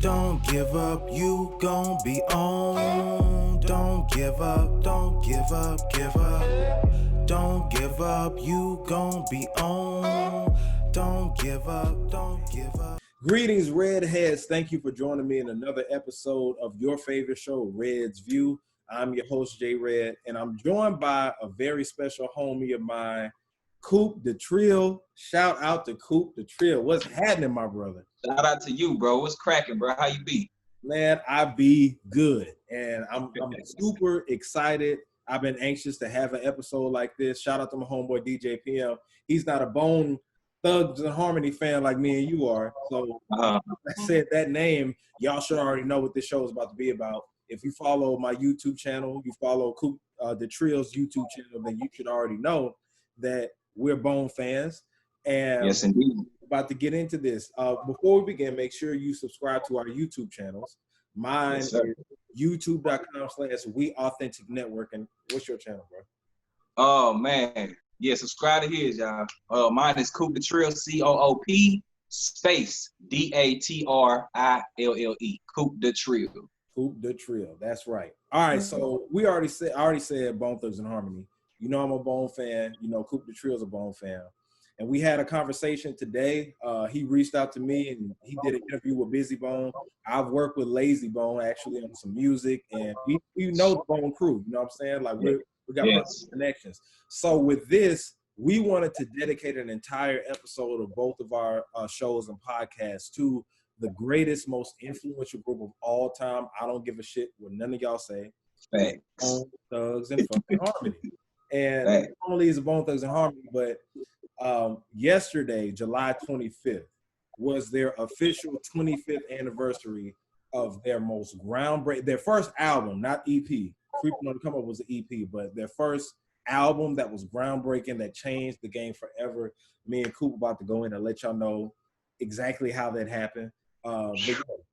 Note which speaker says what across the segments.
Speaker 1: Don't give up, you gon' be on. Don't give up, don't give up, give up. Don't give up, you gon' be on. Don't give up, don't give up.
Speaker 2: Greetings, Redheads. Thank you for joining me in another episode of your favorite show, Red's View. I'm your host, J Red, and I'm joined by a very special homie of mine, Coop Da Trille. Shout out to Coop Da Trille. What's happening, my brother?
Speaker 3: Shout out to you, bro. What's cracking, bro? How you be?
Speaker 2: Man, I be good, and I'm super excited. I've been anxious to have an episode like this. Shout out to my homeboy DJ PM. He's not a Bone Thugs and Harmony fan like me and you are. So I said that name, y'all should already know what this show is about to be about. If you follow my YouTube channel, you follow Coop Da Trille's YouTube channel, then you should already know that we're Bone fans. And
Speaker 3: yes, indeed.
Speaker 2: About to get into this. Before we begin, make sure you subscribe to our YouTube channels. Mine is youtube.com/WeAuthenticNetwork. And what's your channel, bro?
Speaker 3: Oh, man. Yeah, subscribe to his, y'all. Mine is Coop Da Trille, COOP space DATRILLE. Coop Da Trille.
Speaker 2: Coop Da Trille. That's right. All right, so I already said Bone Thugs and Harmony. You know I'm a Bone fan. You know Coop Da Trille's a Bone fan. And we had a conversation today. He reached out to me and he did an interview with Busy Bone. I've worked with Lazy Bone actually on some music, and we know the Bone crew. You know what I'm saying? Like we got connections. So with this, we wanted to dedicate an entire episode of both of our shows and podcasts to the greatest, most influential group of all time. I don't give a shit what none of y'all say.
Speaker 3: Thanks.
Speaker 2: Bone Thugs and fucking Harmony. And not only is it Bone Thugs and Harmony, but yesterday, July 25th, was their official 25th anniversary of their most groundbreaking, their first album, not EP. Creeping on the Come Up was an EP, but their first album that was groundbreaking, that changed the game forever. Me and Coop about to go in and let y'all know exactly how that happened.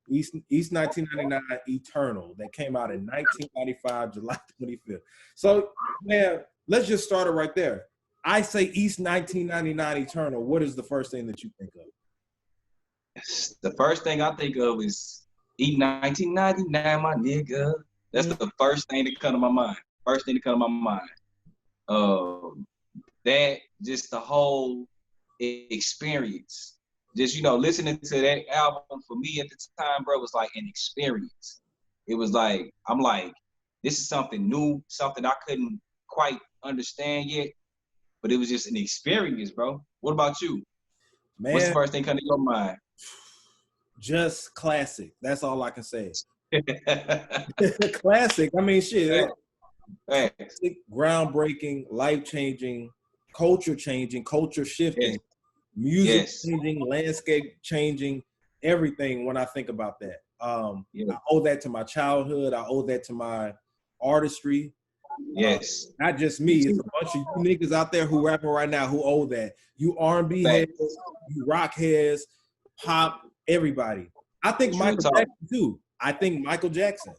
Speaker 2: East 1999 Eternal, that came out in 1995, July 25th. So, man, let's just start it right there. I say East 1999 Eternal. What is the first thing that you think of?
Speaker 3: The first thing I think of is East 1999, my nigga. That's the first thing that come to my mind. That just the whole experience. Just, you know, listening to that album for me at the time, bro, was like an experience. It was like, I'm like, this is something new, something I couldn't quite understand yet. But it was just an experience, bro. What about you?
Speaker 2: Man,
Speaker 3: what's the first thing coming to your mind?
Speaker 2: Just classic. That's all I can say. Classic. I mean, shit. Classic, groundbreaking, life-changing, culture-changing, culture-shifting, music-changing, landscape-changing, everything when I think about that. I owe that to my childhood. I owe that to my artistry.
Speaker 3: Yes.
Speaker 2: Not just me. It's a bunch of you niggas out there who rapping right now who owe that. You R&B heads, you rock heads, pop, everybody. I think Michael Jackson too. I think Michael Jackson.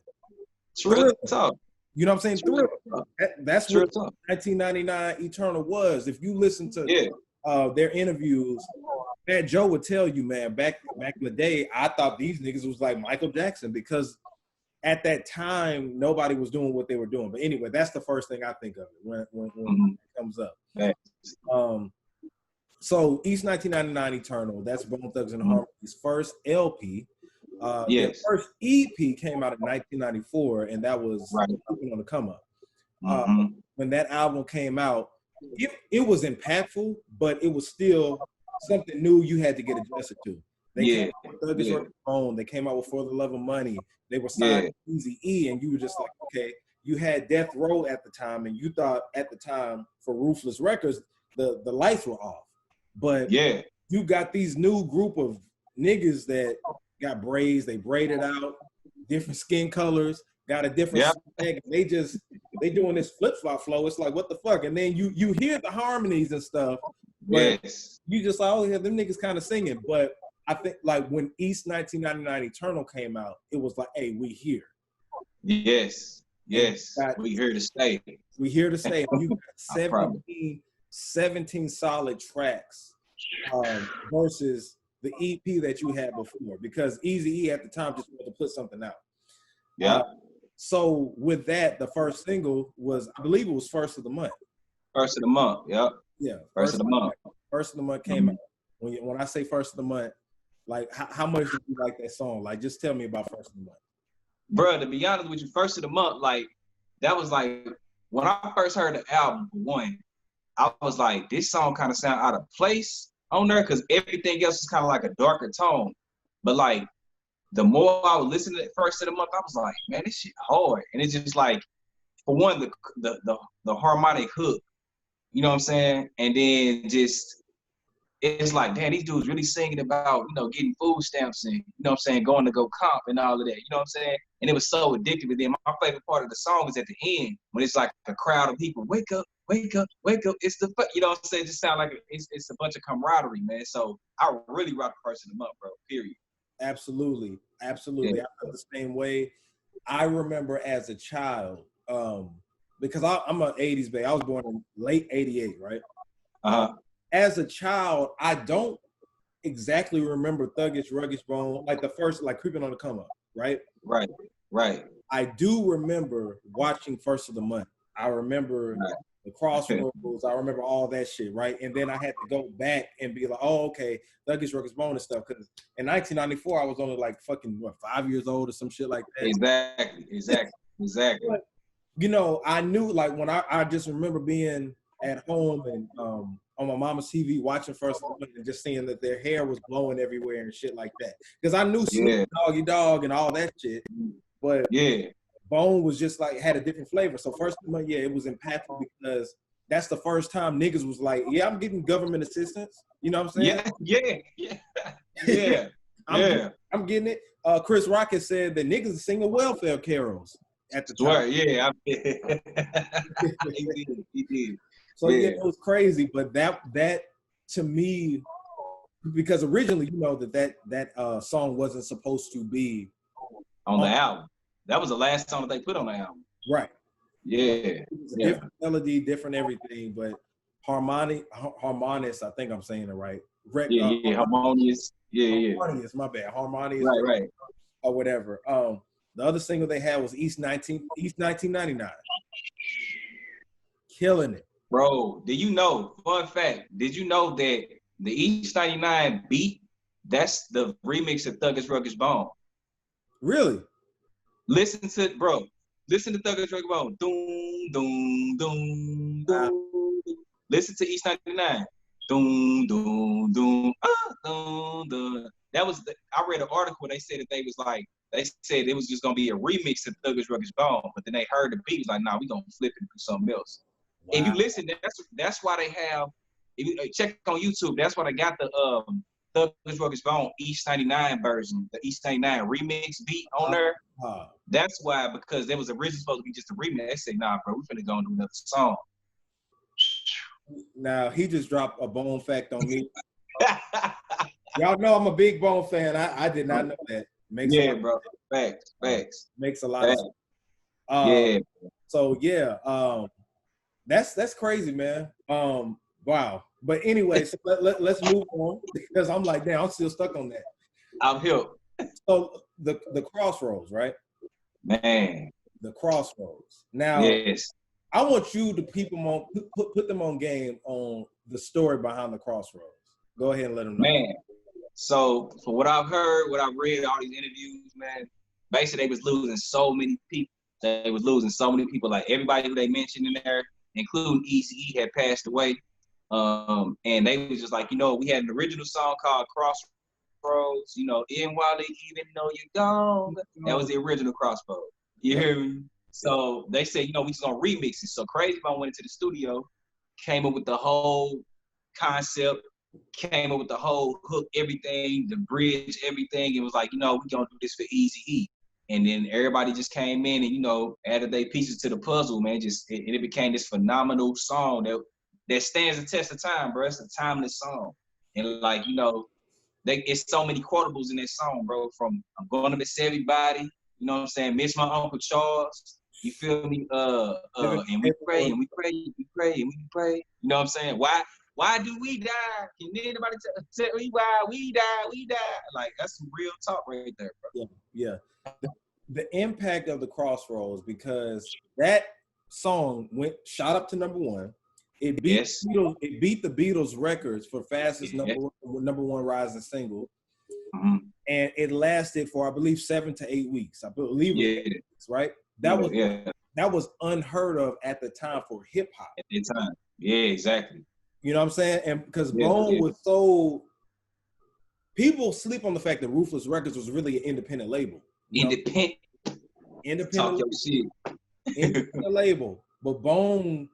Speaker 3: True talk.
Speaker 2: You know what I'm saying? That's what 1999 Eternal was. If you listen to their interviews, Fat Joe would tell you, man, back in the day, I thought these niggas was like Michael Jackson because at that time, nobody was doing what they were doing. But anyway, that's the first thing I think of it when it comes up. So East 1999 Eternal, that's Bone Thugs and Harmony's first LP. Their first EP came out in 1994, and that was on the Come Up. When that album came out, it was impactful, but it was still something new you had to get adjusted to. They came out with Thuggish Run Phone. They came out with For the Love of Money. They were signed to Eazy-E, and you were just like, okay. You had Death Row at the time, and you thought at the time for Ruthless Records, the lights were off. But you got these new group of niggas that got braids. They braided out, different skin colors, got a different swag. They doing this flip-flop flow. It's like, what the fuck? And then you hear the harmonies and stuff. But you just like, oh yeah, them niggas kind of singing. But I think like when East 1999 Eternal came out, it was like, hey, we here.
Speaker 3: Yes. We here to stay.
Speaker 2: We here to stay. You got 17 solid tracks versus the EP that you had before, because Eazy-E at the time just wanted to put something out.
Speaker 3: Yeah.
Speaker 2: So with that, the first single was, I believe it was First of the Month.
Speaker 3: First of the month. Yep.
Speaker 2: Yeah.
Speaker 3: First of the month.
Speaker 2: First of the Month came out. When I say First of the Month, like how much did you like that song? Like, just tell me about First of the Month.
Speaker 3: Bro, to be honest with you, First of the Month, like, that was like, when I first heard the album, one, I was like, this song kind of sound out of place on there, because everything else is kind of like a darker tone. But like, the more I was listening to First of the Month, I was like, man, this shit hard. And it's just like, for one, the harmonic hook, you know what I'm saying? And then just, it's like, damn, these dudes really singing about, you know, getting food stamps and, you know what I'm saying, going to go comp and all of that, you know what I'm saying? And it was so addictive. And then my favorite part of the song is at the end, when it's like a crowd of people, wake up, wake up, wake up. It's the, you know what I'm saying? It just sound like it's a bunch of camaraderie, man. So I really rock First of the Month, bro, period.
Speaker 2: Absolutely. Absolutely. Yeah. I felt the same way. I remember as a child, because I'm an 80s baby. I was born in late 88, right?
Speaker 3: Uh-huh.
Speaker 2: As a child, I don't exactly remember Thuggish Ruggish Bone, like the first, like Creeping on the Come Up, right?
Speaker 3: Right.
Speaker 2: I do remember watching First of the Month. I remember the Crossroads. I remember all that shit, right? And then I had to go back and be like, oh, okay, Thuggish Ruggish Bone and stuff. Because in 1994, I was only like fucking, 5 years old or some shit like that. Exactly. But, you know, I knew, like, when I just remember being at home and on my mama's TV watching First of the Month and just seeing that their hair was blowing everywhere and shit like that. Because I knew Snoop Doggy Dogg and all that shit, but Bone was just like, had a different flavor. So First of the Month, it was impactful because that's the first time niggas was like, yeah, I'm getting government assistance. You know what I'm saying? Yeah. I'm getting it. Chris Rock has said that niggas are singing welfare carols at the time.
Speaker 3: He did.
Speaker 2: So it was crazy, but that to me, because originally, you know, that song wasn't supposed to be
Speaker 3: on the album. That was the last song that they put on the album.
Speaker 2: Right.
Speaker 3: Yeah.
Speaker 2: Different melody, different everything, but harmonious. I think I'm saying it right.
Speaker 3: Harmonious.
Speaker 2: Harmonious. My bad. Harmonious.
Speaker 3: Right.
Speaker 2: Or whatever. The other single they had was East 1999. Killing it.
Speaker 3: Bro, do you know, fun fact, did you know that the East 99 beat, that's the remix of Thuggish Ruggish Bone?
Speaker 2: Really?
Speaker 3: Listen to Thuggish Ruggish Bone. Doom, doom, doom, doom. Listen to East 99. Doom, doom, doom, doom, doom. That was, I read an article, they said that they said it was just going to be a remix of Thuggish Ruggish Bone, but then they heard the beat, was like, nah, we going to flip it and do something else. Wow. If you listen, that's why they have, if you check on YouTube, that's why they got the Thuggish Ruggish Bone East 99 version, the East 99 remix beat on there. That's why, because there was originally supposed to be just a remix. They said, nah, bro, we finna go and do another song.
Speaker 2: Now, he just dropped a Bone fact on me. Y'all know I'm a big Bone fan. I did not know that.
Speaker 3: Bro. Facts.
Speaker 2: Makes a lot of sense. So, that's crazy, man. Wow. But anyway, so let's move on, because I'm like, damn, I'm still stuck on that.
Speaker 3: I'm here.
Speaker 2: So the Crossroads, right?
Speaker 3: Man.
Speaker 2: The Crossroads. Now, I want you to put them on game on the story behind the Crossroads. Go ahead and let them know.
Speaker 3: Man. So for what I've heard, what I've read, all these interviews, man, basically they was losing so many people. Like everybody who they mentioned in there, including Eazy-E, had passed away. And they was just like, you know, we had an original song called Crossroads, you know, in Wally, even though you're gone. That was the original Crossroads. You hear me? So they said, you know, we just gonna remix it. So Crazy Bone went into the studio, came up with the whole concept, came up with the whole hook, everything, the bridge, everything. It was like, you know, we gonna do this for Eazy-E. And then everybody just came in and, you know, added their pieces to the puzzle, man. It became this phenomenal song that stands the test of time, bro. It's a timeless song. And like, you know, it's so many quotables in this song, bro, from I'm gonna miss everybody, you know what I'm saying? Miss my Uncle Charles. You feel me? And we pray, and we pray, and we pray, and we pray. You know what I'm saying? Why Why do we die? Can anybody tell me why we die? We die. Like, that's some real talk right there, bro.
Speaker 2: Yeah. The impact of the Crossroads, because that song shot up to #1. It beat the Beatles records for fastest number one rising single.
Speaker 3: Mm-hmm.
Speaker 2: And it lasted for, I believe, 7 to 8 weeks. I believe it was, right? That was unheard of at the time for hip hop.
Speaker 3: At the time. Yeah, exactly.
Speaker 2: You know what I'm saying? And because Bone was so, people sleep on the fact that Ruthless Records was really an independent label.
Speaker 3: Independent Talk your shit.
Speaker 2: Independent label. But Bone,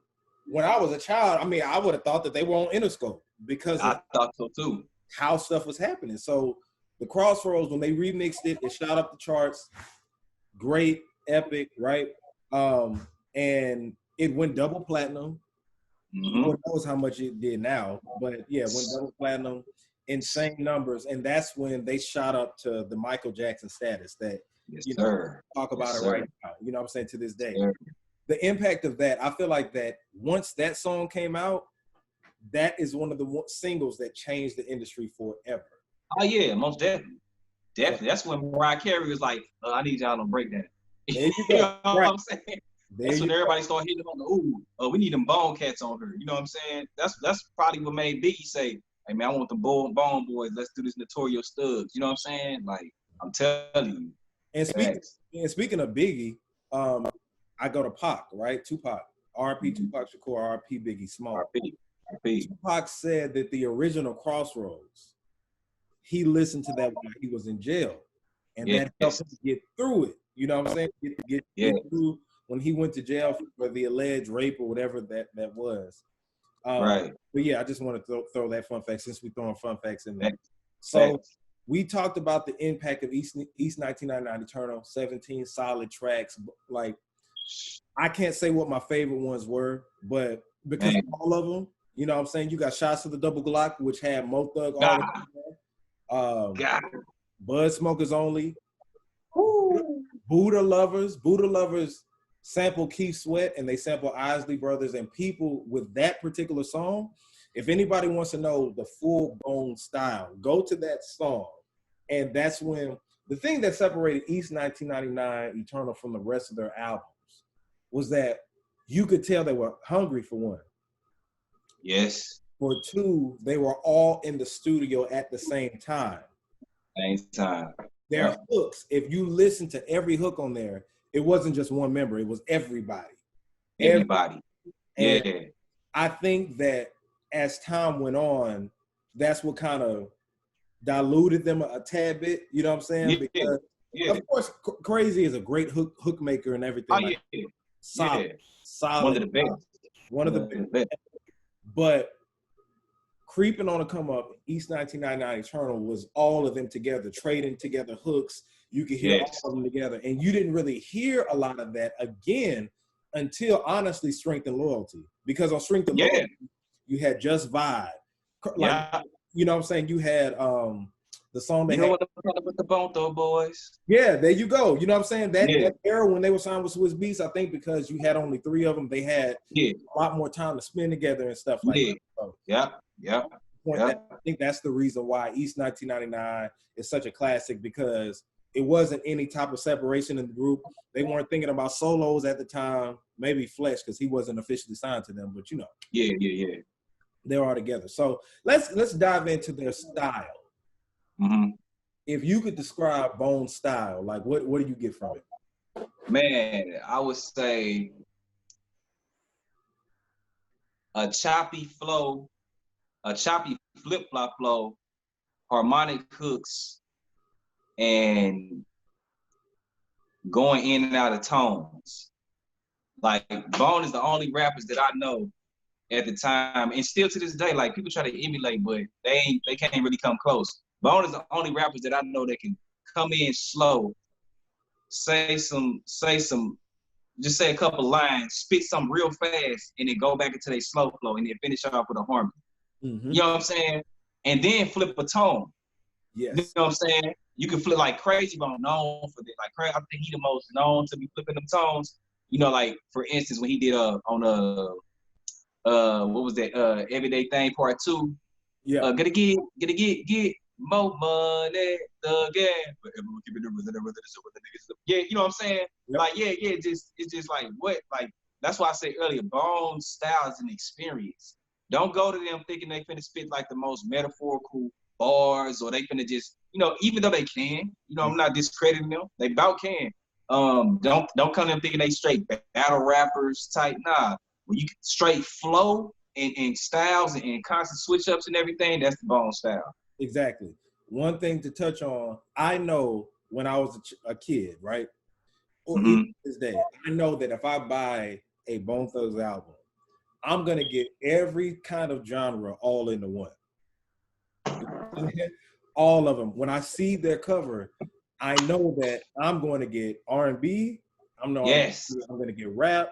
Speaker 2: when I was a child, I mean, I would have thought that they were on Interscope because
Speaker 3: I thought so too.
Speaker 2: How stuff was happening. So the Crossroads, when they remixed it, it shot up the charts. Great, epic, right? And it went double platinum.
Speaker 3: Mm-hmm.
Speaker 2: Who knows how much it did now, but yeah, it went double platinum, insane numbers, and that's when they shot up to the Michael Jackson status that talk about it right now. You know what I'm saying, to this day. The impact of that, I feel like that once that song came out, that is one of the singles that changed the industry forever.
Speaker 3: Oh yeah, most definitely. Definitely. That's when Mariah Carey was like, I need y'all to break that.
Speaker 2: There you go.
Speaker 3: You know what I'm saying? That's when everybody started hitting on the we need them Bone Cats on her. You know what I'm saying? That's probably what made Biggie say, hey man, I want the Bone Boys. Let's do this Notorious Thugs. You know what I'm saying? Like, I'm telling you.
Speaker 2: And speaking of Biggie, I go to Pac, right? Tupac. R.I.P. Tupac Shakur, R.I.P. Biggie Small.
Speaker 3: R.I.P.
Speaker 2: Tupac said that the original Crossroads, he listened to that when he was in jail. And that helped him get through it. You know what I'm saying? Get through when he went to jail for the alleged rape or whatever that was.
Speaker 3: Right.
Speaker 2: But yeah, I just want to throw that fun fact since we're throwing fun facts in there. So we talked about the impact of East 1999 Eternal, 17 solid tracks. Like, I can't say what my favorite ones were, but because of all of them, you know what I'm saying? You got Shots to the Double Glock, which had Mo Thug, all of them. Bud Smokers Only. Buddha Lovers sample Keith Sweat, and they sample Isley Brothers, and people with that particular song. If anybody wants to know the full Bone style, go to that song. And that's when the thing that separated East 1999 Eternal from the rest of their albums was that you could tell they were hungry, for one.
Speaker 3: Yes.
Speaker 2: For two, they were all in the studio at the same time. Their hooks, if you listen to every hook on there, it wasn't just one member, it was everybody.
Speaker 3: Everybody.
Speaker 2: And I think that as time went on, that's what kind of diluted them a tad bit, you know what I'm saying? Because of course, Crazy is a great hook maker and everything. Solid.
Speaker 3: One of the best.
Speaker 2: One of the best. But creeping on a come up, East 1999 Eternal was all of them together, trading together hooks. You could hear all of them together. And you didn't really hear a lot of that again until, honestly, Strength and Loyalty. Because on Strength and Loyalty, you had Just Vibe. Like, you know what I'm saying? You had the song they had.
Speaker 3: With the Bone Though Boys.
Speaker 2: Yeah, there you go. You know what I'm saying? That era when they were signed with Swiss Beats, I think because you had only 3 of them, they had a lot more time to spend together and stuff like that. So, I think that's the reason why East 1999 is such a classic, because it wasn't any type of separation in the group. They weren't thinking about solos at the time. Maybe Flesh, because he wasn't officially signed to them, but you know. They're all together. So let's dive into their style.
Speaker 3: Mm-hmm.
Speaker 2: If you could describe Bone's style, like what do you get from it?
Speaker 3: Man, I would say a choppy flow, a choppy flip-flop flow, harmonic hooks, and going in and out of tones. Like, Bone is the only rappers that I know at the time, and still to this day, like, people try to emulate, but they can't really come close. Bone is the only rappers that I know that can come in slow, say a couple lines, spit something real fast, and then go back into their slow flow, and then finish off with a harmony. Mm-hmm. You know what I'm saying? And then flip a tone.
Speaker 2: Yes.
Speaker 3: You know what I'm saying? You can flip, like, Crazy Bone known for that. Like, I think he the most known to be flipping them tones. You know, like, for instance, when he did on what was that? Everyday Thing Part 2.
Speaker 2: Yeah.
Speaker 3: Gotta get more money again. Yeah, you know what I'm saying?
Speaker 2: Yep.
Speaker 3: Like, yeah, it's just like what? Like, that's why I said earlier, Bone style is an experience. Don't go to them thinking they finna spit like the most metaphorical bars, or they finna just, you know, even though they can, you know, I'm not discrediting them. They about can. Don't come to them thinking they straight battle rappers type. Nah, when you straight flow and styles and constant switch ups and everything, that's the Bone style.
Speaker 2: Exactly. One thing to touch on, I know when I was a kid, right? Or even to this day, I know that if I buy a Bone Thugs album, I'm gonna get every kind of genre all into one. All of them. When I see their cover, I know that I'm going to get R&B. I'm going to get rap.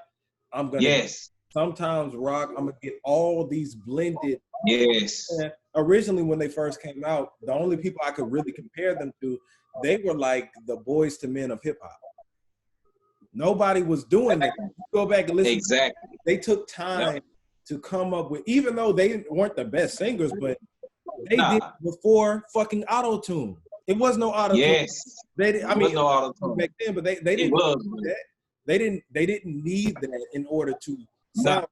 Speaker 2: I'm going to get sometimes rock. I'm going to get all these blended.
Speaker 3: Yes.
Speaker 2: Originally, when they first came out, the only people I could really compare them to, they were like the Boys to Men of hip hop. Nobody was doing that. Go back and listen.
Speaker 3: Exactly.
Speaker 2: They took time to come up with, even though they weren't the best singers, but they did before fucking auto-tune. It was no auto-tune.
Speaker 3: Yes.
Speaker 2: I mean, no auto-tune back then, but they didn't need that. They didn't need that in order to sound.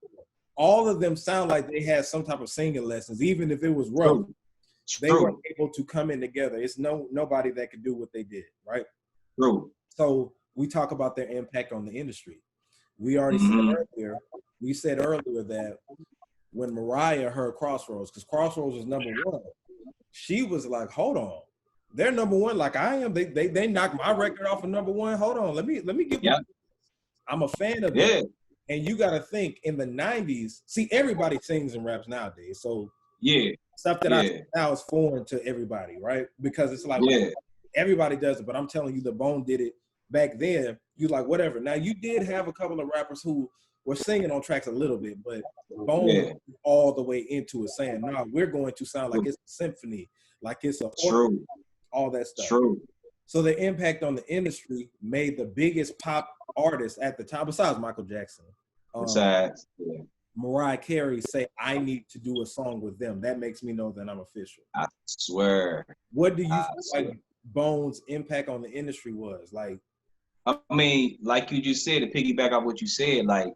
Speaker 2: All of them sound like they had some type of singing lessons, even if it was rough. They were able to come in together. It's nobody that could do what they did, right?
Speaker 3: True.
Speaker 2: So we talk about their impact on the industry. We already said earlier that when Mariah heard Crossroads, because Crossroads was number one, she was like, hold on. They're number one like I am. They knocked my record off of number one. Hold on. Let me get I'm a fan of it. And you gotta think in the 90s, see, everybody sings and raps nowadays. So stuff that I think now is foreign to everybody, right? Because it's like everybody does it, but I'm telling you, the Bone did it back then. You like whatever. Now you did have a couple of rappers who were singing on tracks a little bit, but Bone all the way into it, saying, "No, we're going to sound like it's a symphony, like it's a orchestra, all that stuff."
Speaker 3: True.
Speaker 2: So the impact on the industry made the biggest pop artist at the time, besides Michael Jackson, Mariah Carey, say, "I need to do a song with them." That makes me know that I'm official.
Speaker 3: I swear.
Speaker 2: What do you feel like Bone's impact on the industry was? Like,
Speaker 3: I mean, like you just said, to piggyback off what you said, like,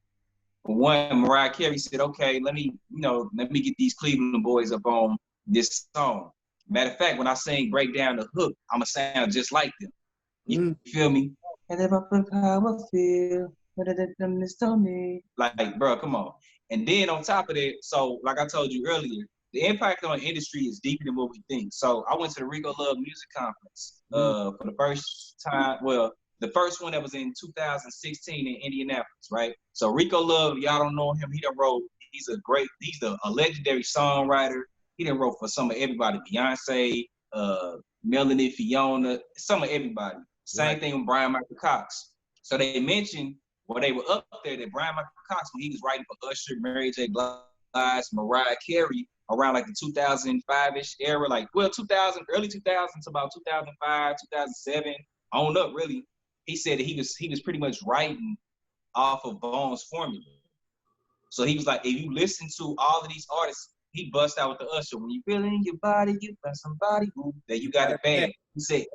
Speaker 3: one, Mariah Carey said, okay, let me get these Cleveland boys up on this song. Matter of fact, when I sing Break Down the Hook, I'm going to sound just like them. You feel me? And if I put power feel, like, bro, come on. And then on top of that, so like I told you earlier, the impact on the industry is deeper than what we think. So I went to the Rico Love Music Conference for the first time. Well, the first one that was in 2016 in Indianapolis, right? So Rico Love, y'all don't know him. He's a legendary songwriter. He done wrote for some of everybody, Beyonce, Melanie Fiona, some of everybody. Same thing with Brian Michael Cox. So they mentioned when they were up there that Brian Michael Cox, when he was writing for Usher, Mary J. Blige, Mariah Carey, around like the 2005-ish era, like, well, early 2000s to about 2005, 2007, on up really. He said that he was pretty much writing off of Bone's formula. So he was like, if you listen to all of these artists, he bust out with the Usher. When you feel in your body, you find somebody who that you got it bad. He said,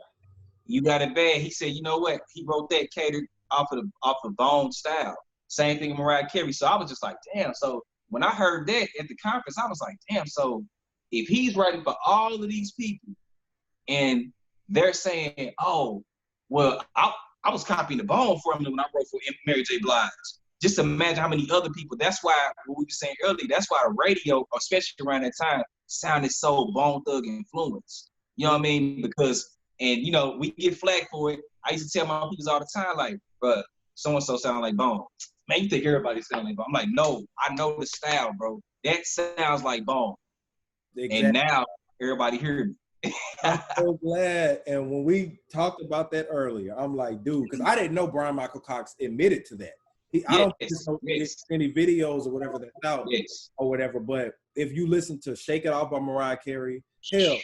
Speaker 3: you got it bad. He said, you know what? He wrote that catered off of Bone style. Same thing with Mariah Carey. So I was just like, damn. So when I heard that at the conference, I was like, damn. So if he's writing for all of these people and they're saying, oh, well, I was copying the Bone formula when I wrote for Mary J. Blige. Just imagine how many other people. That's why, what we were saying earlier, that's why the radio, especially around that time, sounded so Bone Thug influenced. You know what I mean? Because, and you know, we get flack for it. I used to tell my people all the time, like, bro, so-and-so sound like Bone. Man, you think everybody sound like Bone. I'm like, no, I know the style, bro. That sounds like Bone. Exactly. And now everybody hear me.
Speaker 2: I'm so glad. And when we talked about that earlier, I'm like, dude, because I didn't know Brian Michael Cox admitted to that. I don't think there's any videos or whatever that's out or whatever. But if you listen to Shake It Off by Mariah Carey, hell,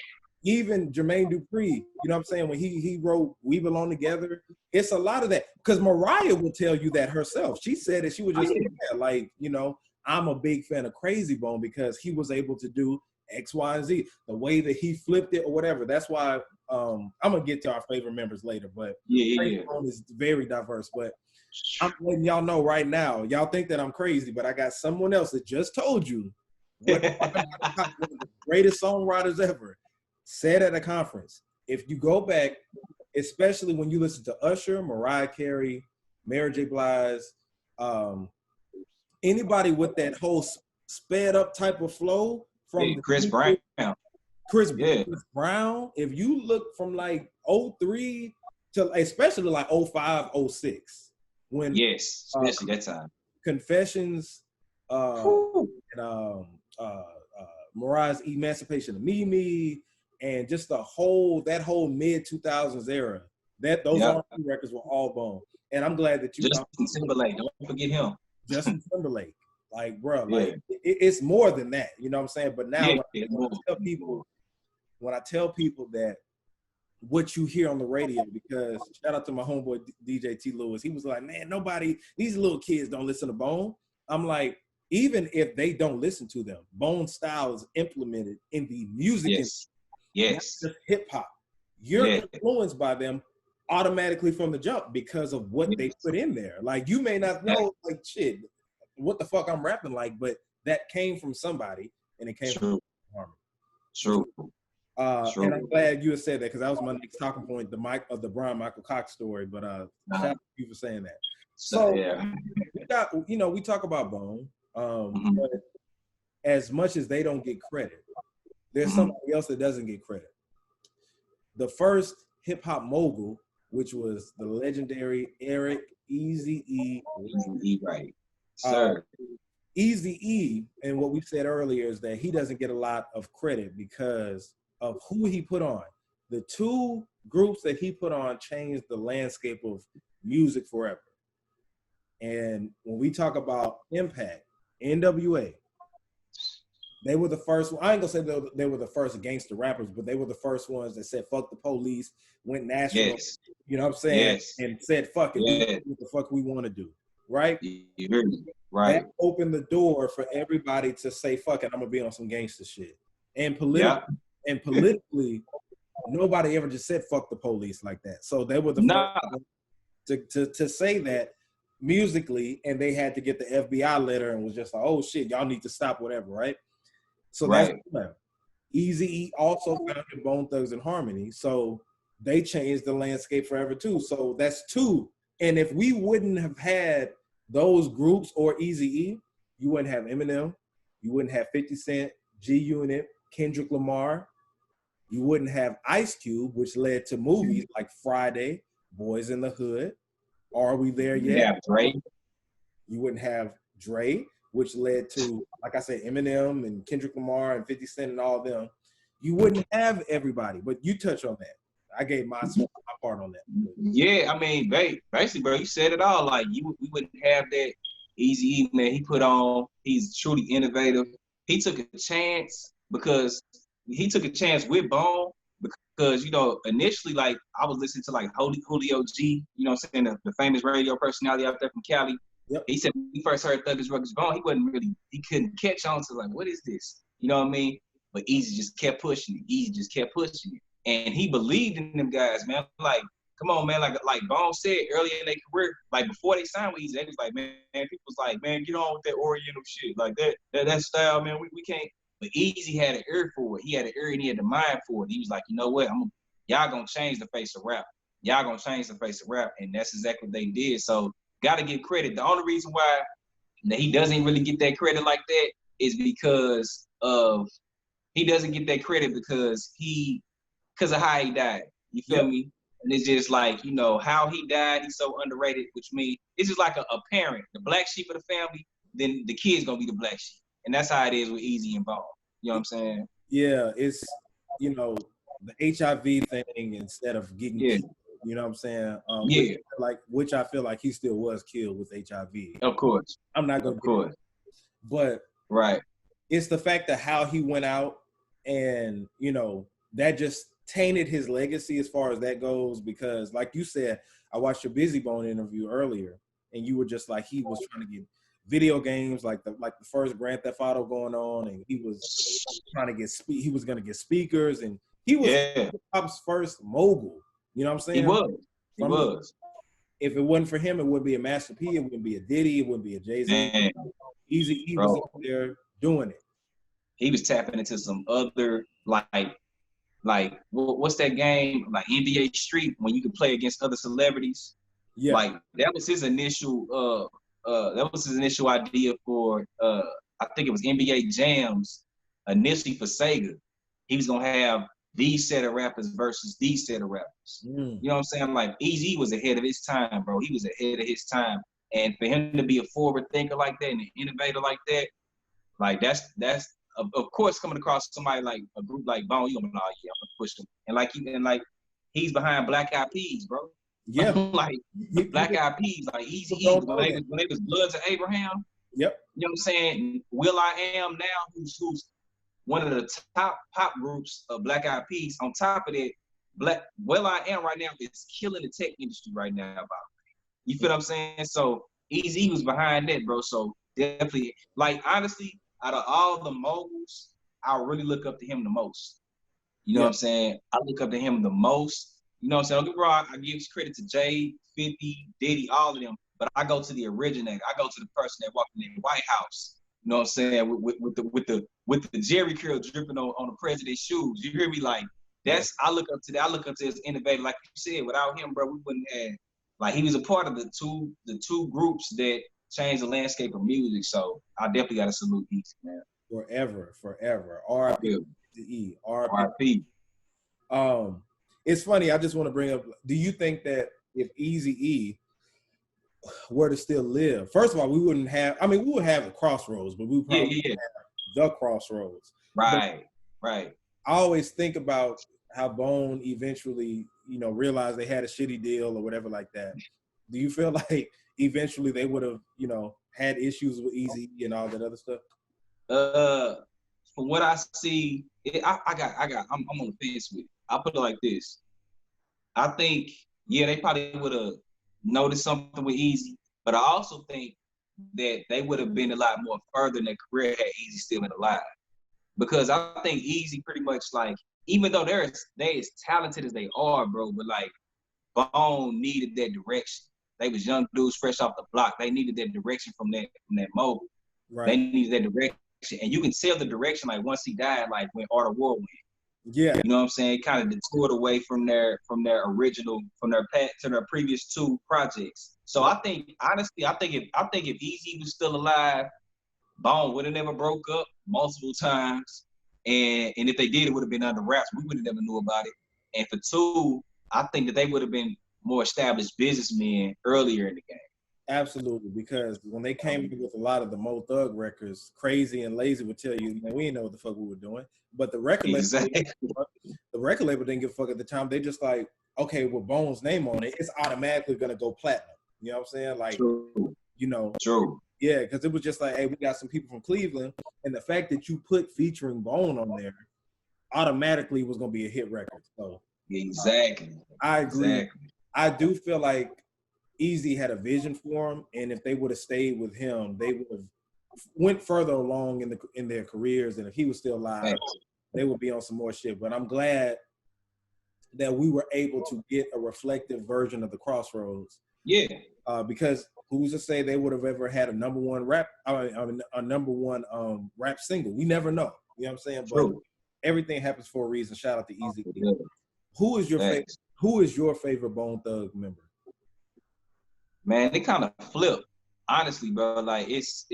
Speaker 2: even Jermaine Dupri, you know what I'm saying? When he wrote We Belong Together, it's a lot of that. Because Mariah will tell you that herself. She said that she was just like, you know, I'm a big fan of Crazy Bone because he was able to do X, Y, and Z. The way that he flipped it or whatever. That's why I'm gonna get to our favorite members later, but Crazy Bone is very diverse. But I'm letting y'all know right now, y'all think that I'm crazy, but I got someone else that just told you one of the greatest songwriters ever said at a conference. If you go back, especially when you listen to Usher, Mariah Carey, Mary J. Blige, anybody with that whole sped up type of flow from
Speaker 3: Chris Brown.
Speaker 2: Chris Brown, if you look from like 03 to especially like 05, 06, when
Speaker 3: especially that time.
Speaker 2: Confessions and Mariah's Emancipation of Mimi and just that whole mid 2000s era, those R&B records were all Bone. And I'm glad that you
Speaker 3: Justin Timberlake, don't forget him.
Speaker 2: Justin Timberlake. Like, bro, like it's more than that, you know what I'm saying? But now when I tell people that what you hear on the radio, because shout out to my homeboy DJ T Lewis, he was like, man, these little kids don't listen to Bone. I'm like, even if they don't listen to them, Bone style is implemented in the music industry, not just hip hop. You're influenced by them automatically from the jump because of what they put in there. Like, you may not know, like, shit, what the fuck I'm rapping like, but that came from somebody, and it came from Harmony.
Speaker 3: True.
Speaker 2: And I'm glad you said that because that was my next talking point, the Brian Michael Cox story. But shout out to you for saying that. So we got, we talk about Bone, but as much as they don't get credit, there's somebody else that doesn't get credit. The first hip hop mogul, which was the legendary Eric Eazy-E.
Speaker 3: Right, sir.
Speaker 2: Eazy-E, and what we said earlier is that he doesn't get a lot of credit because of who he put on. The two groups that he put on changed the landscape of music forever. And when we talk about impact, NWA, they were the first. I ain't gonna say they were the first gangster rappers, but they were the first ones that said "fuck the police," went national. You know what I'm saying? And said "fuck it," we do what the fuck we want to do, right?
Speaker 3: Right.
Speaker 2: That opened the door for everybody to say "fuck it," I'm gonna be on some gangster shit. And politically, nobody ever just said "fuck the police" like that. So they were the first to say that musically, and they had to get the FBI letter and was just like, "Oh shit, y'all need to stop whatever," right? So that's Eazy-E also founded Bone Thugs and Harmony, so they changed the landscape forever too. So that's two. And if we wouldn't have had those groups or Eazy-E, you wouldn't have Eminem, you wouldn't have 50 Cent, G-Unit, Kendrick Lamar, you wouldn't have Ice Cube, which led to movies like Friday, Boys in the Hood, Are We There Yet?
Speaker 3: Yeah, Dre.
Speaker 2: You wouldn't have Dre, which led to, like I said, Eminem and Kendrick Lamar and 50 Cent and all of them. You wouldn't have everybody, but you touch on that. I gave my part on that.
Speaker 3: Yeah, I mean, basically, bro, you said it all. Like, we wouldn't have that. Eazy-E, man, he put on, he's truly innovative. He took a chance because he took a chance with Bone because, initially, like, I was listening to, like, Julio G, you know what I'm saying, the famous radio personality out there from Cali.
Speaker 2: Yep.
Speaker 3: He said when he first heard Thuggish Ruggish Bone, he couldn't catch on to, like, what is this? You know what I mean? But Eazy just kept pushing it. And he believed in them guys, man. Like, come on, man. Like Bone said earlier in their career, like before they signed with Eazy, they was like, man, people was like, man, get on with that Oriental shit. Like that style, man, we can't. But Eazy had an ear for it. He had an ear and he had the mind for it. He was like, you know what? Y'all gonna change the face of rap. And that's exactly what they did. So gotta give credit. The only reason why he doesn't really get that credit like that is because he doesn't get that credit because of how he died. You feel me? And it's just like, how he died, he's so underrated, which means it's just like a parent, the black sheep of the family, then the kid's gonna be the black sheep. And that's how it is with Eazy and Bone. You know what I'm saying?
Speaker 2: Yeah, it's, the HIV thing instead of getting killed, you know what I'm saying? Which I feel like he still was killed with HIV.
Speaker 3: Of course.
Speaker 2: I'm not gonna get it. But it's the fact that how he went out and, that just tainted his legacy as far as that goes, because like you said, I watched your Busy Bone interview earlier and you were just like, he was trying to get video games, like the first Grand Theft Auto going on, and he was trying to get he was gonna get speakers, and he was hip hop's first mogul. You know what I'm saying?
Speaker 3: He was.
Speaker 2: If it wasn't for him, it wouldn't be a Master P, it wouldn't be a Diddy, it wouldn't be a Jay-Z. Easy was up there doing it.
Speaker 3: He was tapping into some other like what's that game like NBA Street when you could play against other celebrities? Yeah, like that was his initial idea for I think it was NBA Jams initially for Sega. He was gonna have these set of rappers versus these set of rappers. You know what I'm saying? Like Eazy was ahead of his time, bro. He was ahead of his time, and for him to be a forward thinker like that and an innovator like that, like that's of course coming across somebody like a group like Bone, you gonna be like, yeah, I'm gonna push him, and he's behind Black Eyed Peas, bro.
Speaker 2: Yeah,
Speaker 3: like Black Eyed Peas, like Eazy when they was Bloods of Abraham.
Speaker 2: Yep.
Speaker 3: You know what I'm saying? Will I Am now, who's one of the top pop groups of Black Eyed Peas. On top of that, Will I Am right now is killing the tech industry right now. You feel what I'm saying? So Eazy was behind that, bro. So definitely, like honestly, out of all the moguls, I really look up to him the most. You know what I'm saying? I look up to him the most. You know what I'm saying? Don't get me wrong, I give credit to Jay, 50, Diddy, all of them, but I go to the originator. I go to the person that walked in the White House. You know what I'm saying? With the Jerry curl dripping on the president's shoes. You hear me? Like I look up to that. I look up to his innovator. Like you said, without him, bro, we wouldn't have. Like he was a part of the two groups that changed the landscape of music. So I definitely got to salute Eazy, man.
Speaker 2: Forever. R.I.P. It's funny. I just want to bring up. Do you think that if Eazy-E were to still live, first of all, we wouldn't have. I mean, we would have the Crossroads, but we would probably have the Crossroads.
Speaker 3: Right.
Speaker 2: I always think about how Bone eventually, realized they had a shitty deal or whatever like that. Do you feel like eventually they would have, had issues with Eazy and all that other stuff?
Speaker 3: From what I see, I'm on the fence with it. I'll put it like this. I think, they probably would have noticed something with Eazy, but I also think that they would have been a lot more further in their career had Eazy still been alive. Because I think Eazy pretty much like, even though they as talented as they are, bro, but like Bone needed that direction. They was young dudes fresh off the block. They needed that direction from that mogul. Right. They needed that direction. And you can tell the direction like once he died, like when Art of War went.
Speaker 2: Yeah.
Speaker 3: You know what I'm saying? Kind of detoured away from their original, from their previous two projects. So I think honestly, I think if Eazy was still alive, Bone would have never broke up multiple times. And if they did, it would have been under wraps. We would have never knew about it. And for two, I think that they would have been more established businessmen earlier in the game.
Speaker 2: Absolutely, because when they came in with a lot of the Mo Thug records, Crazy and Lazy would tell you, we didn't know what the fuck we were doing. But the record label didn't give a fuck at the time. They just like, okay, with Bone's name on it, it's automatically gonna go platinum. You know what I'm saying? Like,
Speaker 3: True.
Speaker 2: True. Yeah, because it was just like, hey, we got some people from Cleveland, and the fact that you put featuring Bone on there automatically was gonna be a hit record. So
Speaker 3: exactly.
Speaker 2: I agree. Exactly. I do feel like Eazy had a vision for him, and if they would have stayed with him, they would have went further along in their careers. And if he was still alive, they would be on some more shit. But I'm glad that we were able to get a reflective version of the Crossroads.
Speaker 3: Yeah.
Speaker 2: Because who's to say they would have ever had a number one rap single? We never know. You know what I'm saying?
Speaker 3: True.
Speaker 2: But everything happens for a reason. Shout out to Eazy. Who is your favorite Bone Thug member?
Speaker 3: Man, they kind of flip, honestly, bro. Like it's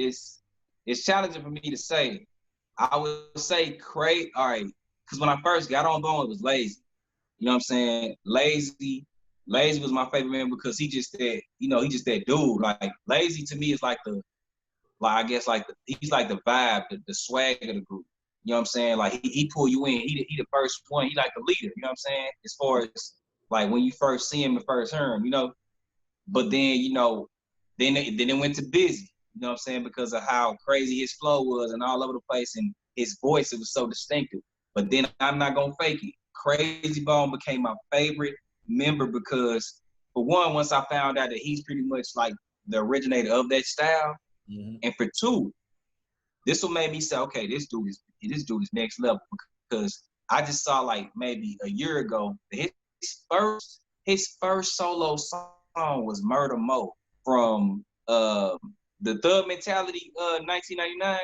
Speaker 3: challenging for me to say. I would say Craig, all right, because when I first got on Bone, it was Lazy. You know what I'm saying? Lazy was my favorite member because he just that dude. Like Lazy to me is he's like the vibe, the swag of the group. You know what I'm saying? Like he pull you in. He the first one. He like the leader. You know what I'm saying? As far as like when you first see him and first hear him, But then, then it went to Busy, you know what I'm saying? Because of how crazy his flow was and all over the place, and his voice, it was so distinctive. But then I'm not gonna fake it. Crazy Bone became my favorite member because, for one, once I found out that he's pretty much like the originator of that style, And for two, this will make me say, okay, this dude is next level, because I just saw like maybe a year ago his first solo song was Murder Mo from the Thug Mentality 1999.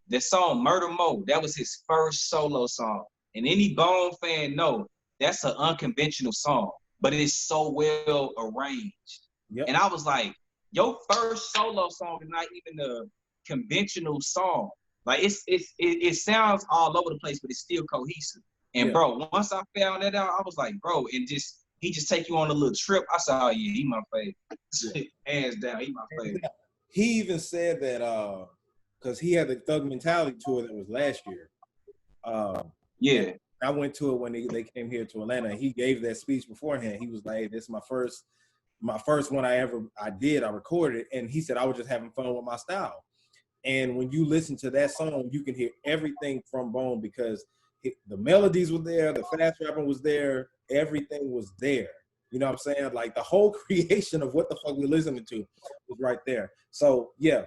Speaker 3: The song Murder Mo, that was his first solo song. And any Bone fan know that's an unconventional song, but it's so well arranged. Yep. And I was like, your first solo song is not even a conventional song. Like it sounds all over the place, but it's still cohesive. And bro, once I found that out, I was like, bro, and he just take you on a little trip. I said, oh yeah, he my favorite. Hands down, he my favorite.
Speaker 2: He even said that because he had the Thug Mentality tour that was last year. I went to it when they came here to Atlanta, and he gave that speech beforehand. He was like, hey, this is my first one I recorded it, and he said I was just having fun with my style. And when you listen to that song, you can hear everything from Bone, because the melodies were there, the fast rapping was there, everything was there. You know what I'm saying? Like the whole creation of what the fuck we're listening to was right there. So yeah,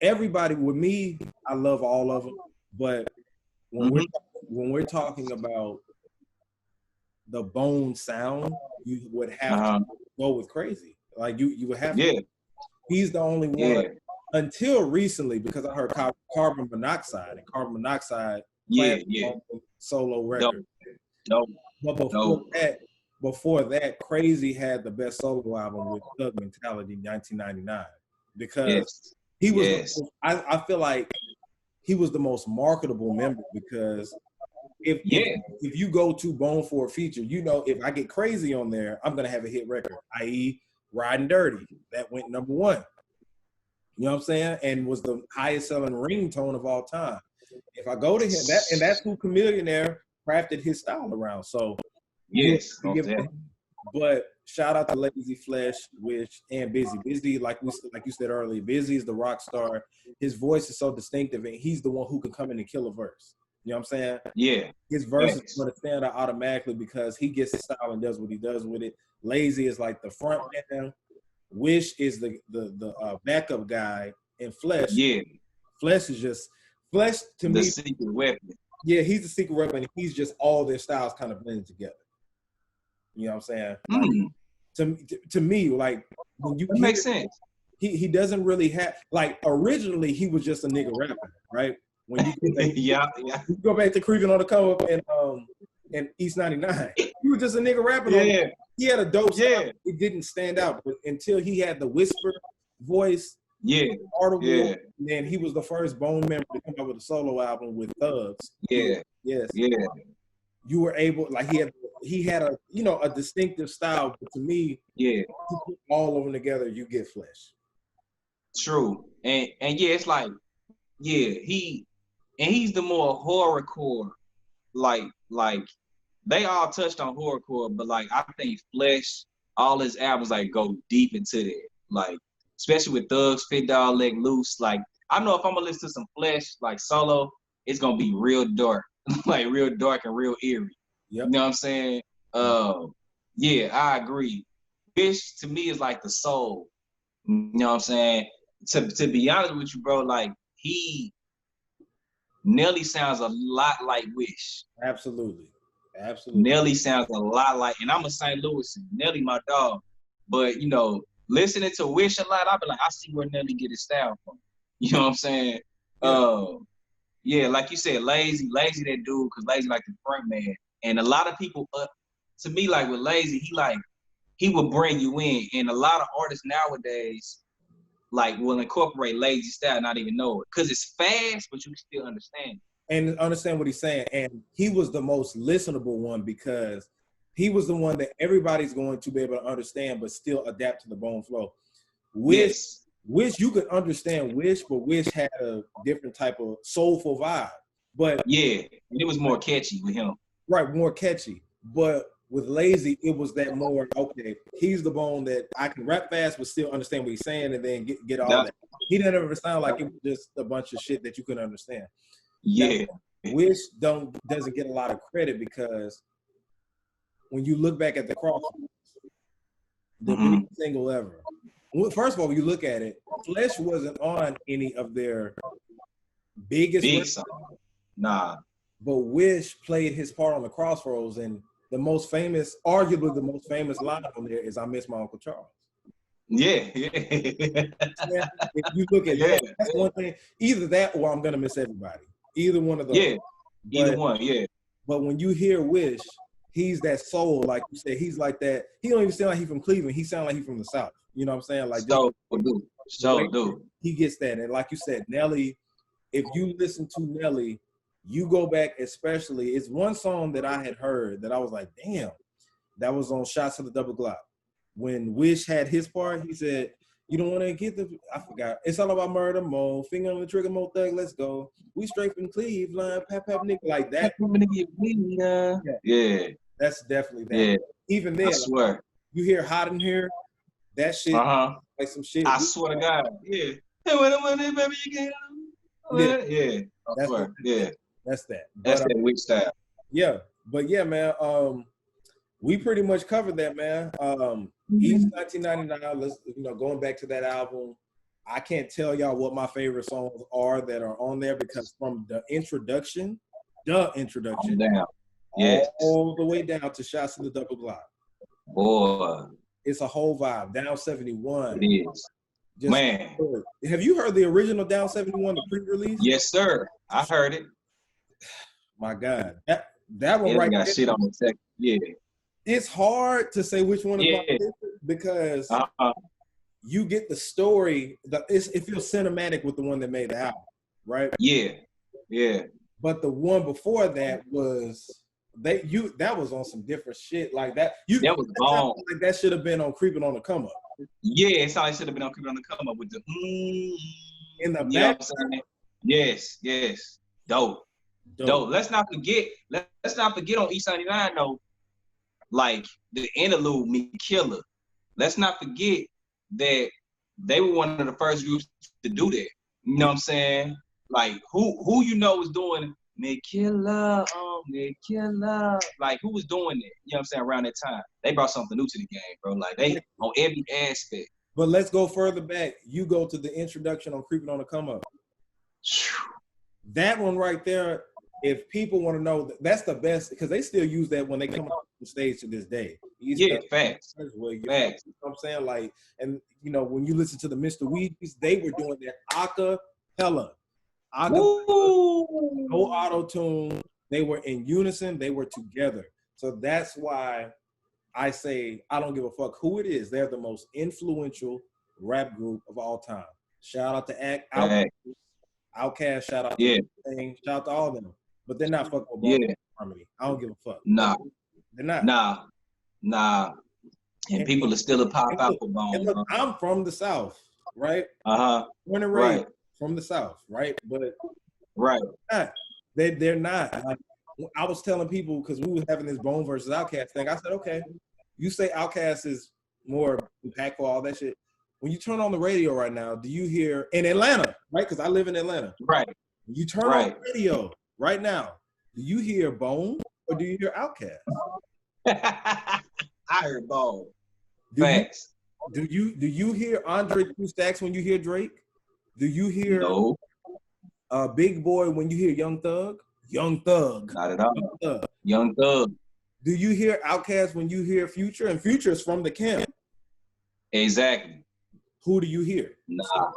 Speaker 2: everybody with me, I love all of them, but when we're talking about the Bone sound, you would have to go with Crazy. Like you would have to. He's the only one until recently, because I heard Carbon Monoxide, and Carbon Monoxide solo record. But before that, Crazy had the best solo album with Thug Mentality 1999, because he was I feel like he was the most marketable member, because if you go to Bone for a feature, you know, if I get Crazy on there, I'm gonna have a hit record, i.e. Riding Dirty, that went number 1. You know what I'm saying? And was the highest selling ringtone of all time. If I go to him, that's who Chameleonaire crafted his style around. So but shout out to Lazy Flesh, and Busy. Busy, like you said earlier, Busy is the rock star. His voice is so distinctive, and he's the one who can come in and kill a verse. You know what I'm saying? Yeah. His verse is going to stand out automatically because he gets his style and does what he does with it. Lazy is like the front man. Wish is the backup guy, and Flesh. Yeah. Flesh is just to me. The
Speaker 3: secret weapon.
Speaker 2: Yeah, he's the secret weapon. He's just all their styles kind of blended together. You know what I'm saying? Like, to me, like when you
Speaker 3: makes sense.
Speaker 2: He doesn't really have, like, originally he was just a nigga rapper, right? When you go back to Creeping on the Come Up and East 99, he was just a nigga rapping. He had a dope style. It didn't stand out, but until he had the whisper voice, audible, and then he was the first Bone member to come out with a solo album with Thugs. You were able, like, he had a, you know, a distinctive style, but to me, you put all of them together, you get Flesh.
Speaker 3: True. And it's like, he's the more horrorcore, like they all touched on horrorcore, but like I think Flesh, all his albums like go deep into that. Like, especially with Thugs, Fit Dog, Leg Loose. Like, I know if I'm gonna listen to some Flesh like solo, it's gonna be real dark. Like real dark and real eerie. Yep. You know what I'm saying? I agree. Fish to me is like the soul. You know what I'm saying? To be honest with you, bro, like Nelly sounds a lot like Wish.
Speaker 2: Absolutely.
Speaker 3: Nelly sounds a lot like, and I'm a St. Louis, Nelly my dog. But you know, listening to Wish a lot, I be like, I see where Nelly get his style from. You know what I'm saying? Like you said, Lazy that dude, because Lazy like the front man. And a lot of people, to me, like with Lazy, he will bring you in. And a lot of artists nowadays, like, will incorporate Lazy style, not even know it. Because it's fast, but you can still understand it.
Speaker 2: And understand what he's saying. And he was the most listenable one, because he was the one that everybody's going to be able to understand, but still adapt to the Bone flow. Wish you could understand Wish, but Wish had a different type of soulful vibe. But
Speaker 3: it was more catchy with him.
Speaker 2: Right, more catchy. But with Lazy, it was that more, okay, he's the Bone that I can rap fast but still understand what he's saying, and then get all that. He didn't ever sound like it was just a bunch of shit that you couldn't understand.
Speaker 3: Yeah.
Speaker 2: Now, Wish doesn't get a lot of credit, because when you look back at the Crossroads, the biggest single ever. Well, first of all, when you look at it, Flesh wasn't on any of their biggest
Speaker 3: big song. Nah.
Speaker 2: But Wish played his part on the Crossroads, and the most famous, arguably the most famous line on there is "I miss my Uncle Charles."
Speaker 3: Yeah.
Speaker 2: If you look at that, that's one thing. Either that or I'm gonna miss everybody. Either one of those.
Speaker 3: Yeah. Either one. Yeah.
Speaker 2: But when you hear Wish, he's that soul, like you said. He's like that. He don't even sound like he's from Cleveland. He sounds like he's from the South. You know what I'm saying? Like
Speaker 3: do.
Speaker 2: He gets that, and like you said, Nelly. If you listen to Nelly, you go back, especially. It's one song that I had heard that I was like, damn, that was on Shots of the Double Glock. When Wish had his part, he said, "You don't want to get the," I forgot. "It's all about murder, mo. Finger on the trigger, mo thug. Let's go. We straight from Cleveland, pap nigga," like that.
Speaker 3: Yeah.
Speaker 2: That's definitely that.
Speaker 3: Yeah.
Speaker 2: Even then,
Speaker 3: I swear.
Speaker 2: You hear "Hot in Here," that shit, like some shit.
Speaker 3: I swear to God. Yeah. Hey, when baby, you can. Yeah. I swear. Yeah.
Speaker 2: That's that.
Speaker 3: That's that Wish style.
Speaker 2: Yeah. But yeah, man. We pretty much covered that, man. East 1999. Let's, going back to that album. I can't tell y'all what my favorite songs are that are on there, because from the introduction, down. Yes. All the way down to Shots of the Double Glock.
Speaker 3: Boy.
Speaker 2: It's a whole vibe. Down 71.
Speaker 3: It is. Man.
Speaker 2: Have you heard the original Down 71, the pre-release?
Speaker 3: Yes, sir. I heard it.
Speaker 2: My God. That one right
Speaker 3: got
Speaker 2: there.
Speaker 3: Shit on the second. Yeah.
Speaker 2: It's hard to say which one is my favorite, because you get the story. It feels cinematic with the one that made the album, right?
Speaker 3: Yeah.
Speaker 2: But the one before that was that was on some different shit like that. That was bomb. Like that should have been on Creeping on the Come Up.
Speaker 3: Yeah, it's all it should have been on Creeping on the Come Up with the
Speaker 2: in the back.
Speaker 3: Yes. Dope. Let's not forget on East 99 though, like the interlude, Me Killer. Let's not forget that they were one of the first groups to do that. You know what I'm saying? Like who was doing Me Killer, Me Killer? Like who was doing that? You know what I'm saying? Around that time, they brought something new to the game, bro. Like they on every aspect.
Speaker 2: But let's go further back. You go to the introduction on Creeping on the Come Up. That one right there. If people want to know, that's the best, because they still use that when they come on the stage to this day.
Speaker 3: Facts.
Speaker 2: You know what I'm saying? Like, and when you listen to the Mr. Weebies, they were doing that acapella. No auto-tune. They were in unison. They were together. So that's why I say I don't give a fuck who it is. They're the most influential rap group of all time. Shout out to Outkast. Shout out to Thing. Shout out to all of them. But they're not fucking with Harmony. I don't give a fuck.
Speaker 3: Nah.
Speaker 2: They're not.
Speaker 3: Nah. And people are still a pop out for Bone.
Speaker 2: Look, I'm from the South, right? Born and raised from the South, right? But they're not. Like, I was telling people, because we were having this Bone versus Outkast thing. I said, okay, you say Outkast is more impactful, all that shit. When you turn on the radio right now, do you hear in Atlanta, right? Because I live in Atlanta.
Speaker 3: Right.
Speaker 2: When you turn on the radio right now, do you hear Bone or do you hear Outkast?
Speaker 3: I heard Bone.
Speaker 2: Facts. Do you hear Andre 2 Stacks when you hear Drake? Do you hear Big Boy when you hear Young Thug? Young Thug.
Speaker 3: Not at all. Young Thug.
Speaker 2: Do you hear Outkast when you hear Future? And Future is from the camp.
Speaker 3: Exactly.
Speaker 2: Who do you hear?
Speaker 3: Nah.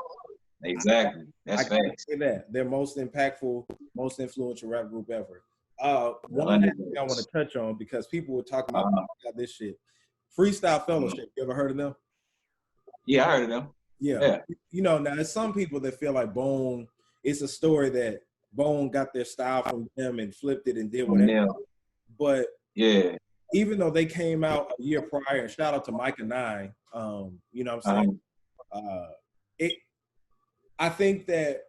Speaker 3: Exactly. That's facts.
Speaker 2: Say that. They're most impactful, most influential rap group ever. One thing I want to touch on, because people were talking about this shit. Freestyle Fellowship. You ever heard of them?
Speaker 3: Yeah, I heard of them.
Speaker 2: Yeah. Now there's some people that feel like Bone, it's a story that Bone got their style from them and flipped it and did whatever.
Speaker 3: Yeah.
Speaker 2: But even though they came out a year prior, and shout out to Micah 9, you know what I'm saying? I think that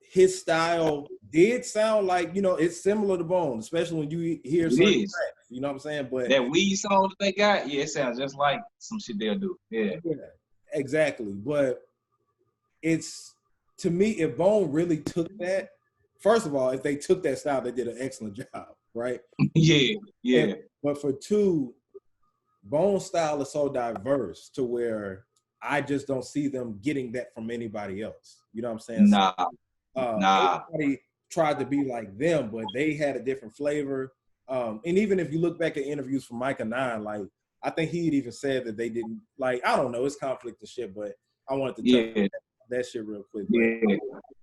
Speaker 2: his style did sound like, it's similar to Bone, especially when you hear certain tracks, you know what I'm saying? But
Speaker 3: that weed song that they got, it sounds just like some shit they'll do. Yeah,
Speaker 2: exactly. But it's, to me, if Bone really took that, first of all, if they took that style, they did an excellent job, right?
Speaker 3: Yeah.
Speaker 2: But for two, Bone's style is so diverse to where I just don't see them getting that from anybody else. You know what I'm saying?
Speaker 3: Nah.
Speaker 2: Everybody tried to be like them, but they had a different flavor. And even if you look back at interviews from Micah 9, like, I think he'd even said that they didn't, like, I don't know, it's conflict of shit, but I wanted to touch that shit real quick.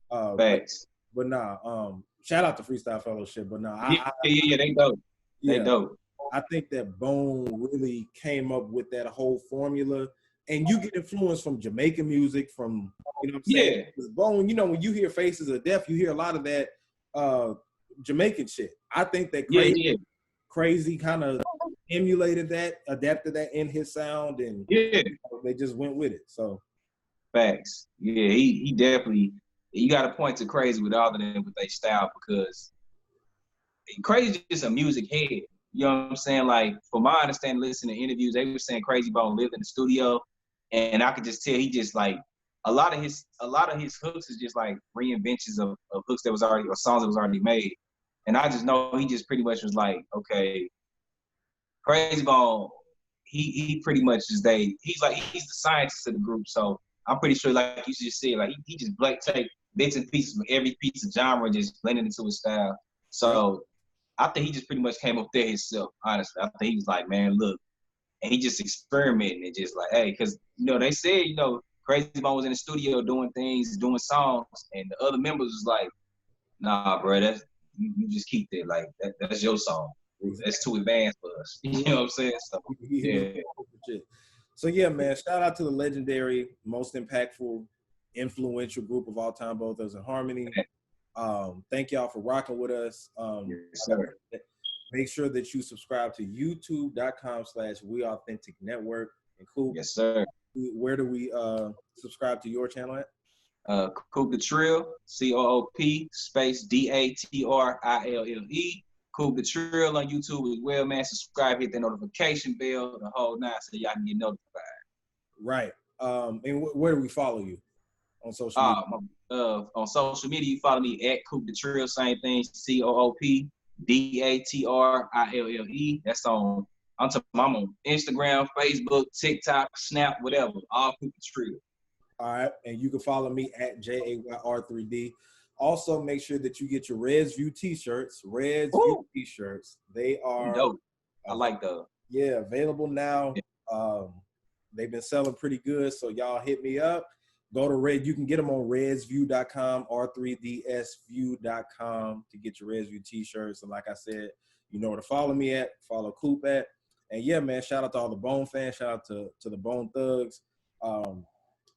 Speaker 2: But,
Speaker 3: Facts.
Speaker 2: But nah, shout out to Freestyle Fellowship, but nah.
Speaker 3: They dope. They dope.
Speaker 2: I think that Bone really came up with that whole formula. And you get influence from Jamaican music, from, you know what I'm saying? Yeah. Bone, you know, when you hear Faces of Death, you hear a lot of that Jamaican shit. I think that Crazy kind of emulated that, adapted that in his sound, and you know, they just went with it. So
Speaker 3: facts. Yeah, he definitely, you got to point to Crazy with all of them with their style, because Crazy is just a music head. You know what I'm saying? Like, from my understanding, listening to interviews, they were saying Crazy Bone lived in the studio, and I could just tell he just like a lot of his hooks is just like reinventions of hooks that was already, or songs that was already made. And I just know he just pretty much was like, okay, Crazy Bone, he pretty much is he's the scientist of the group. So I'm pretty sure, like you just said, like he just take bits and pieces from every piece of genre, just blending into his style. So I think he just pretty much came up there himself, honestly. I think he was like, man, look, and he just experimented and just like, hey, because, you know, they said, you know, Crazy Bone was in the studio doing things, doing songs, and the other members was like, nah, bro, you just keep that, like, that's your song. That's too advanced for us. You know what I'm saying? So, yeah.
Speaker 2: So, yeah, man, shout out to the legendary, most impactful, influential group of all time, Both Thugs in Harmony. Thank y'all for rocking with us.
Speaker 3: Yes, sir.
Speaker 2: Make sure that you subscribe to youtube.com/WeAuthenticNetwork. And Coop,
Speaker 3: yes, sir.
Speaker 2: Where do we subscribe to your channel at?
Speaker 3: Coop Da Trille, COOP space DATRILLE. Coop Da Trille on YouTube as well, man. Subscribe, hit the notification bell, the whole nine, so y'all can get notified.
Speaker 2: Right. And where do we follow you on social media?
Speaker 3: On social media, you follow me at Coop Da Trille, same thing, COOP DATRILLE. That's on Instagram, Facebook, TikTok, Snap, whatever. All Coop Da Trille.
Speaker 2: All right, and you can follow me at JAYR3D. Also, make sure that you get your Reds View t-shirts. Reds View t-shirts. They are
Speaker 3: dope. I like those.
Speaker 2: Yeah, available now. Yeah. They've been selling pretty good, so y'all hit me up. Go to Red. You can get them on redsview.com, R3DSview.com to get your Reds View t-shirts. And like I said, you know where to follow me at, follow Coop at. And yeah, man, shout out to all the Bone fans. Shout out to the Bone Thugs.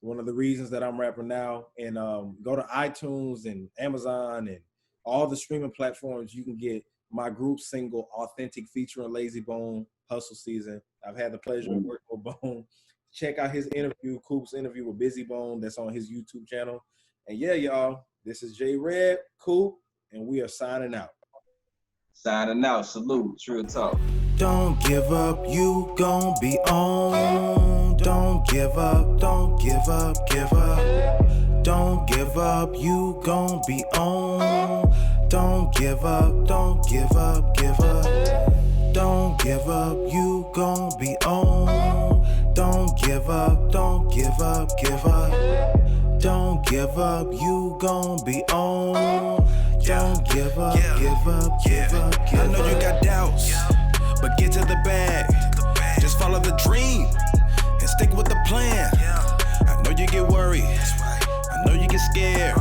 Speaker 2: One of the reasons that I'm rapping now. And go to iTunes and Amazon and all the streaming platforms. You can get my group single, Authentic, featuring Lazy Bone, Hustle Season. I've had the pleasure of working with Bone. Check out his interview, Coop's interview with Busy Bone. That's on his YouTube channel. And yeah, y'all, this is J Red, Coop, and we are signing out.
Speaker 3: Signing out. Salute. True talk.
Speaker 1: Don't give up, you gon' be on. Don't give up, don't give up, give up. Don't give up, you gon' be on. Don't give up, don't give up, give up. Don't give up, you gon' be on. Don't give up, don't give up, give up. Don't give up, you gon' be on. Don't give up, give up, give up, give up.
Speaker 4: I know you got doubts, but get to the bag. Just follow the dream and stick with the plan. I know you get worried, I know you get scared.